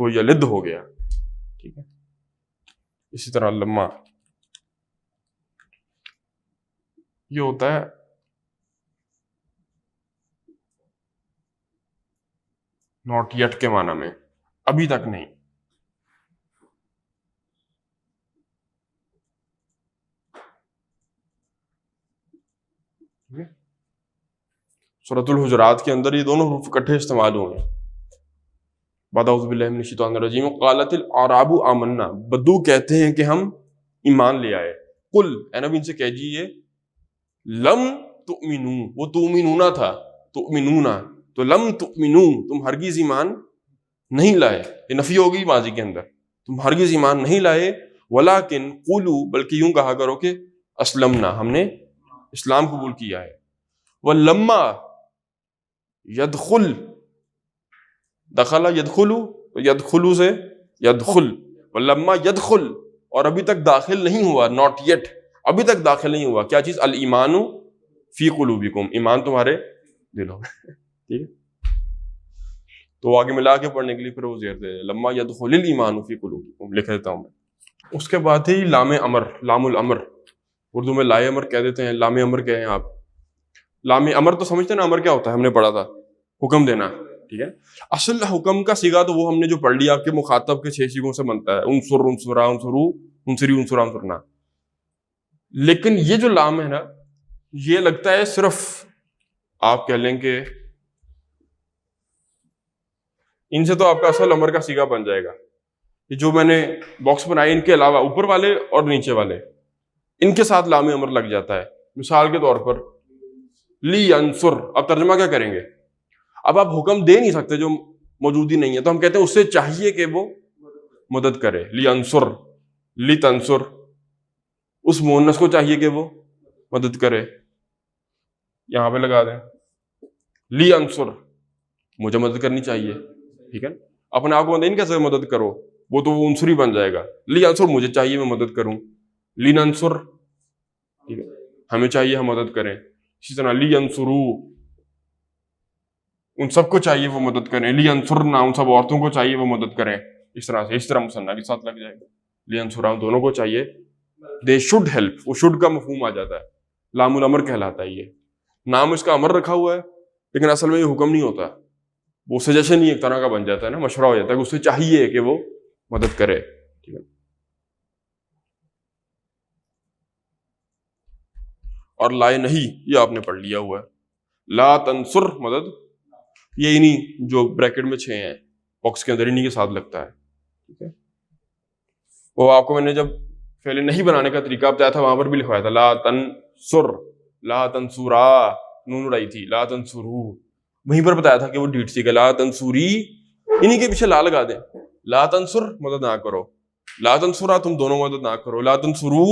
تو یلد ہو گیا. ٹھیک ہے. اسی طرح لما یہ ہوتا ہے ناٹ یٹ کے معنی میں، ابھی تک نہیں. سورۃ الحجرات کے اندر یہ دونوں حروف اکٹھے استعمال ہوئے ہیں. بعد اعوذ باللہ من الشیطان الرجیم قالت الاعراب آمنا، بدو کہتے ہیں کہ ہم ایمان لے آئے. قل اے نبی ان سے کہیے لم تؤمنوا، وہ تؤمنون تھا، تؤمنون تو لم تؤمنوا تم ہرگز ایمان نہیں لائے. یہ نفی ہوگی ماضی کے اندر، تم ہرگز ایمان نہیں لائے. ولیکن قولوا بلکہ یوں کہا کرو کہ اسلمنا، ہم نے اسلام قبول کیا ہے. ولما یدخل، دخل یدخلو، یدخلو سے یدخل، ولما یدخل اور ابھی تک داخل نہیں ہوا، ناٹ یٹ، ابھی تک داخل نہیں ہوا کیا چیز؟ الایمان فی قلوبکم، ایمان تمہارے دلوں میں. ٹھیک ہے. تو آگے ملا کے پڑھنے کے لیے پھر وہ زیر دے لما یدخل الایمان فی قلوبکم لکھ دیتا ہوں میں. اس کے بعد ہے لام امر، لام الامر، اردو میں لائے امر کہہ دیتے ہیں، لام امر کہیں آپ. لام امر تو سمجھتے ہیں نا، امر کیا ہوتا ہے، ہم نے پڑھا تھا حکم دینا. ٹھیک ہے. اصل حکم کا صیغہ تو وہ ہم نے جو پڑھ لیا، آپ کے مخاطب کے 6 صیغوں سے بنتا ہے، انصر، انصرا، انصرو، انصری، انصرا، انصرنا. لیکن یہ جو لام ہے نا، یہ لگتا ہے صرف آپ کہہ لیں کہ ان سے تو آپ کا اصل امر کا صیغہ بن جائے گا. یہ جو میں نے باکس بنائے ان کے علاوہ اوپر والے اور نیچے والے، ان کے ساتھ لام امر لگ جاتا ہے. مثال کے طور پر لی انصر، اب ترجمہ کیا کریں گے؟ اب آپ حکم دے نہیں سکتے جو موجود ہی نہیں ہے، تو ہم کہتے ہیں اس سے چاہیے کہ وہ مدد کرے. لی انصر، لی تنصر، اس مؤنث کو چاہیے کہ وہ مدد کرے. یہاں پہ لگا دیں لی انصر، مجھے مدد کرنی چاہیے. ٹھیک ہے. اپنے آپ کو نہیں کیسے مدد کرو، وہ تو وہ عنصری بن جائے گا. لی انصر، مجھے چاہیے میں مدد کروں. لی ننصر، ٹھیک ہے، ہمیں چاہیے ہم مدد کریں. اسی طرح لی انصرو، ان سب کو چاہیے وہ مدد کریں. لی انصرنا، ان سب عورتوں کو چاہیے وہ مدد کریں. اس طرح سے، اس طرح مثنیٰ کے ساتھ لگ جائے گا. لی انصرا، دونوں کو چاہیے، دے شوڈ ہیلپ، وہ شوڈ کا مفہوم آ جاتا ہے. لام الامر کہلاتا ہے. یہ نام اس کا امر رکھا ہوا ہے، لیکن اصل میں یہ حکم نہیں ہوتا، وہ سجیشن ہی ایک طرح کا بن جاتا ہے نا، مشورہ ہو جاتا ہے کہ اس سے چاہیے کہ وہ مدد کرے. ٹھیک ہے. اور لائے نہیں، یہ آپ نے پڑھ لیا ہوا ہے. لا تنصر، مدد، یہ انہی جو بریکٹ میں 6 ہیں باکس کے اندر، انہی کے ساتھ لگتا ہے. ٹھیک ہے. وہ آپ کو میں نے جب فعل نہیں بنانے کا طریقہ بتایا تھا، وہاں پر بھی لکھوایا تھا لا تنصر، لا تنصرا، نون اڑائی تھی، لا تنصرو. وہیں پر بتایا تھا کہ وہ ڈیٹ سی کہ لا تنصری، انہی کے پیچھے لا لگا دیں. لا تنصر، مدد نہ کرو. لا تنصرا، تم دونوں مدد نہ کرو. لا تنصرو،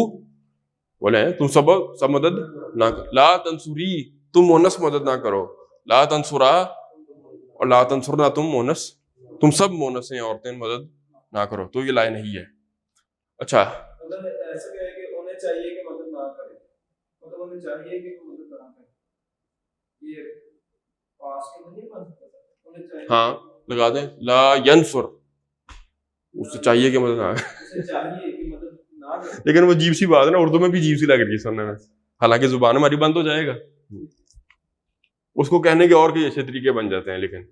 بولے تم سب مدد نہ کرو. لا تنصری، تم مونس مدد نہ کرو. لا تنصرا اور لا تنصرنا، تم مونس، تم سب مونس ہیں، عورتیں، مدد نہ کرو. تو یہ لائے نہیں ہے. اچھا، ایسا کیا ہے کہ انہیں چاہیے کہ مدد نہ کرے، مطلب انہیں چاہیے کہ مدد نہ کرے. یہ پاس کے نہیں بن سکتا. ہاں لگا دیں لا ینصر، اس سے چاہیے کہ مدد نہ کرے. لیکن وہ عجیب سی بات ہے نا، اردو میں بھی عجیب سی لگ رہی ہے سننے میں، حالانکہ زبان ہماری بند ہو جائے گا، اس کو کہنے کے اور کئی ایسے طریقے بن جاتے ہیں. لیکن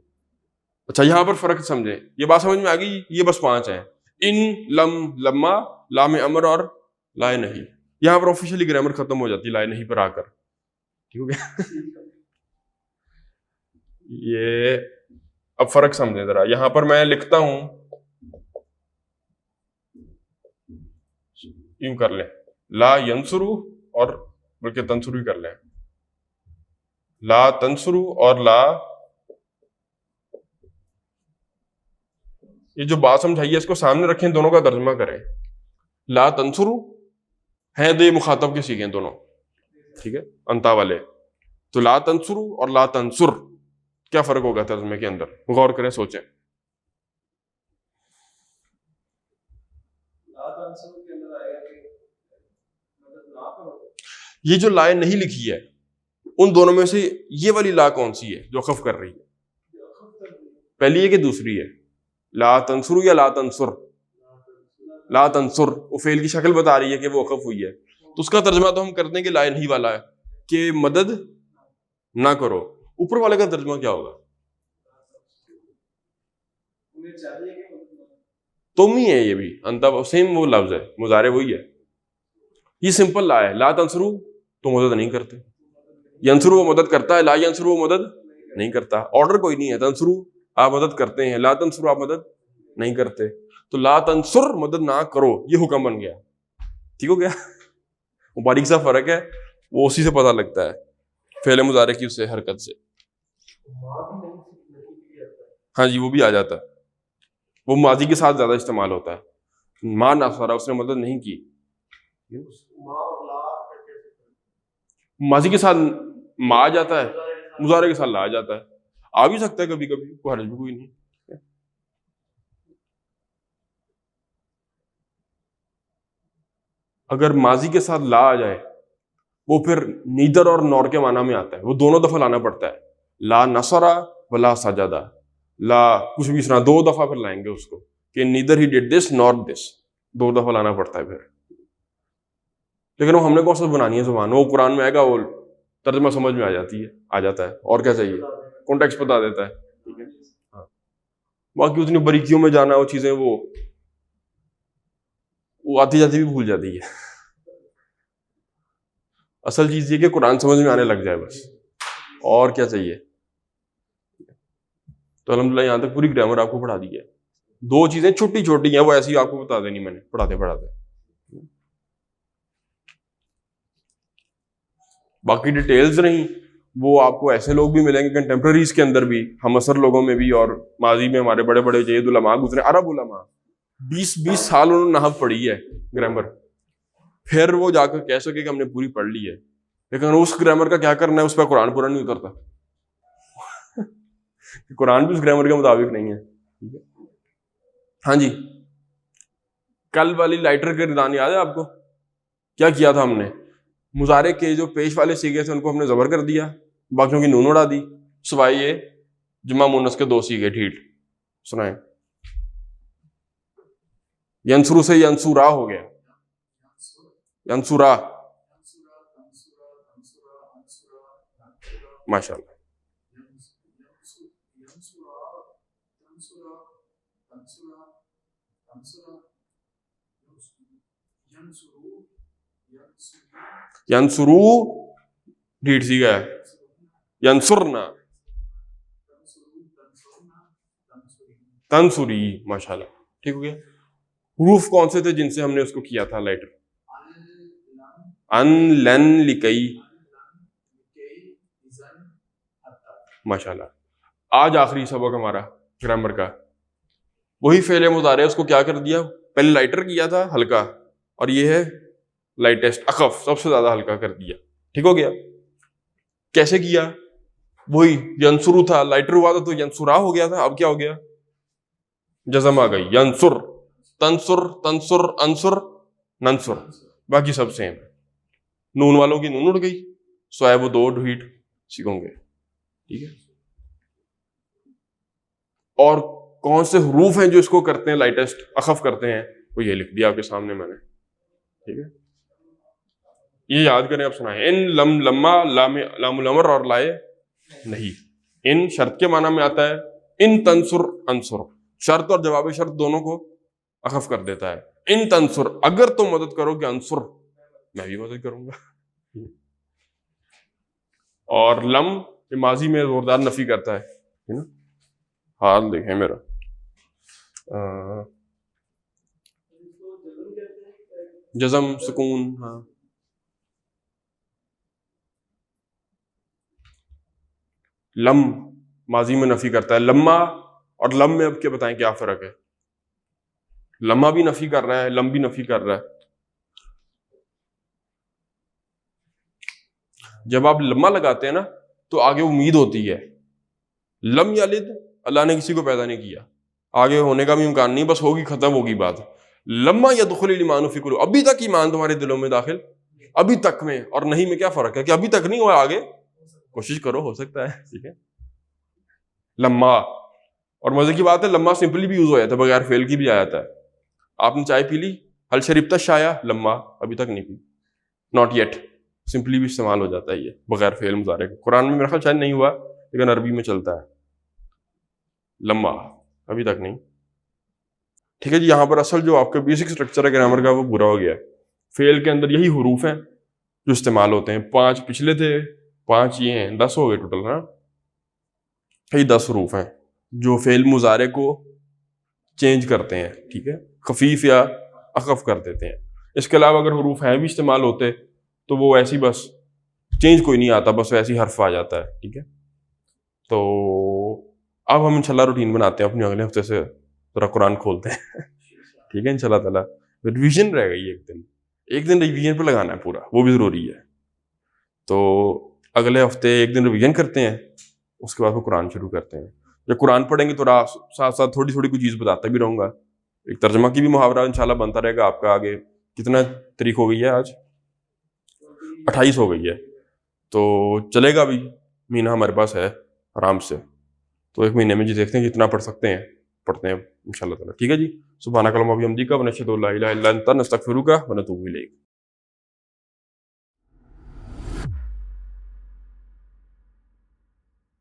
اچھا، یہاں پر فرق سمجھیں. یہ بات سمجھ میں آ گئی. یہ بس 5 ہیں، ان، لم، لما، لام امر اور لائے نہیں. یہاں پر آفیشیلی گرامر ختم ہو جاتی ہے لائے نہیں پر آ کر. ٹھیک ہے. یہ اب فرق سمجھیں ذرا. یہاں پر میں لکھتا ہوں، یوں کر لیں لا ینصرو، اور بلکہ تنصرو ہی کر لیں. لا تنصرو اور لا، یہ جو بات سمجھائی ہے اس کو سامنے رکھیں، دونوں کا ترجمہ کریں. لا تنصرو ہیں دے مخاطب کے سیکھیں دونوں. ٹھیک ہے، انتا والے. تو لا تنصرو اور لا تنصر، کیا فرق ہوگا ترجمے کے اندر؟ غور کریں، سوچیں. یہ جو لائے نہیں لکھی ہے، ان دونوں میں سے یہ والی لا کون سی ہے جو خف کر رہی ہے؟ پہلی ہے کہ دوسری ہے؟ لا تنصرو یا لا تنصر؟ لا تنصر، وہ فعل کی شکل بتا رہی ہے کہ وہ وقف ہوئی ہے، تو اس کا ترجمہ تو ہم کرتے ہیں کہ لا نہیں والا ہے کہ مدد نہ کرو. اوپر والے کا ترجمہ کیا ہوگا؟ انہیں چاہیے کہ مدد نہ کرے. تم ہی ہے، یہ بھی انت سیم وہ لفظ ہے، مضارع وہی ہے. یہ سمپل لا ہے، لا تنصرو تو مدد نہیں کرتے، ینصرو وہ مدد کرتا ہے، لا ینصرو وہ مدد نہیں کرتا. آرڈر کوئی نہیں ہے، تنصرو آپ مدد کرتے ہیں، لا تنصرو آپ مدد نہیں کرتے. تو لا تنصر مدد نہ کرو یہ حکم بن گیا. ٹھیک ہو گیا؟ وہ باریک سا فرق ہے، وہ اسی سے پتہ لگتا ہے فعل مضارع کی اس سے حرکت سے. ہاں جی وہ بھی آ جاتا ہے، وہ ماضی کے ساتھ زیادہ استعمال ہوتا ہے. ماں ناصرہ اس نے مدد نہیں کی. ماضی کے ساتھ ماں آ جاتا ہے، مضارع کے ساتھ لا آ جاتا ہے. آ بھی سکتا ہے کبھی کبھی، کوئی حرج بھی کوئی نہیں. اگر ماضی کے ساتھ لا آ جائے وہ پھر نیدر اور نور کے معنی میں آتا ہے، وہ دونوں دفعہ لانا پڑتا ہے. لا نصرہ ولا سجدہ، لا کچھ بھی سنا، 2 دفعہ پھر لائیں گے اس کو کہ نیدر ہی ڈیڈ دس نور دس، 2 دفعہ لانا پڑتا ہے پھر. لیکن وہ ہم نے کون سا بنانی ہے زبان، وہ قرآن میں آئے گا، وہ ترجمہ سمجھ میں آ جاتا ہے. اور کیا چاہیے؟ کانٹیکسٹ بتا دیتا ہے. ٹھیک ہے ہاں، باقی اتنی باریکیوں میں جانا، وہ چیزیں وہ آتی جاتی بھی بھول جاتی ہے. اصل چیز یہ کہ قرآن سمجھ میں آنے لگ جائے بس، اور کیا چاہیے. تو الحمدللہ یہاں تک پوری گرامر آپ کو پڑھا دی ہے. 2 چیزیں چھوٹی چھوٹی ہیں، وہ ایسی آپ کو بتا دینی میں نے پڑھاتے. باقی ڈیٹیلز نہیں، وہ آپ کو ایسے لوگ بھی ملیں گے کنٹمپرریز کے اندر بھی، ہم عصر لوگوں میں بھی، اور ماضی میں ہمارے بڑے بڑے جید علماء گزرے، عرب علماء 20 سال انہوں نے نحو پڑھی ہے گرامر، پھر وہ جا کر کہہ سکے کہ ہم نے پوری پڑھ لی ہے. لیکن اس گرامر کا کیا کرنا ہے، اس پہ قرآن پورا نہیں اترتا. قرآن بھی اس گرامر کے مطابق نہیں ہے. ہاں جی، کل والی لائٹر کے ردان یاد ہے آپ کو؟ کیا کیا تھا ہم نے؟ مضارع کے جو پیش والے سیغے تھے ان کو ہم نے زبر کر دیا، باقیوں کی نون اڑا دی، سوائے یہ جمع مونس کے 2 سیغے ٹھیٹ. سنائیں. ینصرو سے ینصورا ہو گیا، ینصورا، ماشاء اللہ. ینصرو ڈیٹ سی گیا ہے، ینصرنا، تنصری، ماشاء اللہ. ٹھیک ہو گیا. حروف کون سے تھے جن سے ہم نے اس کو کیا تھا لائٹر؟ ان، لن، لکئی، ماشاء اللہ. آج آخری سبق ہمارا گرامر کا، وہی فعل مضارع اس کو کیا کر دیا، پہلے لائٹر کیا تھا ہلکا، اور یہ ہے لائٹسٹ اخف، سب سے زیادہ ہلکا کر دیا. ٹھیک ہو گیا. کیسے کیا؟ وہی ینصرو تھا، لائٹر ہوا تھا تو ینصرا ہو گیا تھا، اب کیا ہو گیا؟ جزم آ گئی. ینصر، تنصر، تنصر، انصر، ننصر، باقی سب سیم. نون والوں کی نون اڑ گئی، سوائے وہ 2 ڈھیٹ سیکھوں گے. ٹھیک ہے. اور کون سے حروف ہیں جو اس کو کرتے ہیں لائٹسٹ اخف کرتے ہیں، وہ یہ لکھ دیا آپ کے سامنے میں نے. ٹھیک ہے، یہ یاد کریں. آپ سنائیں. ان، لم، لما، لام الامر اور لائے نہیں. ان شرط کے معنی میں آتا ہے. ان تنصر، انصر شرط اور جواب شرط دونوں کو اخف کر دیتا ہے. ان تنصر اگر تم مدد کرو گے، انصر میں بھی مدد کروں گا. اور لم یہ ماضی میں زوردار نفی کرتا ہے نا. حال دیکھیں میرا، جزم، سکون. ہاں، لم ماضی میں نفی کرتا ہے. لما اور لم میں اب کے بتائیں کیا فرق ہے؟ لما بھی نفی کر رہا ہے، لم بھی نفی کر رہا ہے. جب آپ لما لگاتے ہیں نا تو آگے امید ہوتی ہے. لم یلد، اللہ نے کسی کو پیدا نہیں کیا، آگے ہونے کا بھی امکان نہیں، بس ہوگی، ختم ہوگی بات. لما یدخل الایمان فی قلوب، ابھی تک ایمان تمہارے دلوں میں داخل، ابھی تک میں اور نہیں میں کیا فرق ہے کہ ابھی تک نہیں ہوا، آگے کوشش کرو، ہو سکتا ہے. ٹھیک ہے. لما اور مزے کی بات ہے لما سمپلی بھی یوز ہو جاتا ہے, بغیر فعل کی بھی آ جاتا ہے. آپ نے چائے پی لی, حل شربت الشایا, لما ابھی تک نہیں پی, ناٹ یٹ, سمپلی بھی استعمال ہو جاتا ہے یہ بغیر فعل مضارع کے. قرآن میں میرا خیال شاید نہیں ہوا, لیکن عربی میں چلتا ہے لما, ابھی تک نہیں. ٹھیک ہے جی, یہاں پر اصل جو آپ کا بیسک اسٹرکچر ہے گرامر کا وہ پورا ہو گیا ہے. فعل کے اندر یہی حروف ہیں جو استعمال ہوتے ہیں. 5 پچھلے تھے, 5 یہ ہیں, 10 ہو گئے ٹوٹل نا. یہی 10 حروف ہیں جو فعل مضارع کو چینج کرتے ہیں. ٹھیک ہے, خفیف یا اخف کر دیتے ہیں. اس کے علاوہ اگر حروف ہیں بھی استعمال ہوتے تو وہ ایسی بس چینج کوئی نہیں آتا, بس ویسی حرف آ جاتا ہے. ٹھیک ہے, تو اب ہم انشاءاللہ روٹین بناتے ہیں اپنے اگلے ہفتے سے ذرا قرآن کھولتے ہیں. ٹھیک ہے انشاءاللہ تعالیٰ. ریویژن رہ گئی ایک دن ریویژن پہ لگانا ہے پورا, وہ بھی ضروری ہے. تو اگلے ہفتے ایک دن ریویژن کرتے ہیں, اس کے بعد وہ قرآن شروع کرتے ہیں. جب قرآن پڑھیں گے تو ساتھ ساتھ تھوڑی تھوڑی کوئی چیز بتاتا بھی رہوں گا. ایک ترجمہ کی بھی محاورہ انشاءاللہ بنتا رہے گا آپ کا. آگے کتنا تاریخ ہو گئی ہے آج؟ 28 ہو گئی ہے. تو چلے گا بھی, مہینہ ہمارے پاس ہے آرام سے. تو ایک مہینے میں جی دیکھتے ہیں کتنا پڑھ سکتے ہیں, پڑھتے ہیں انشاءاللہ تعالیٰ. ٹھیک ہے جی, سبحانک اللہم و بحمدک ونشہد ان لا الہ الا انت نستغفرک ونتوب الیک.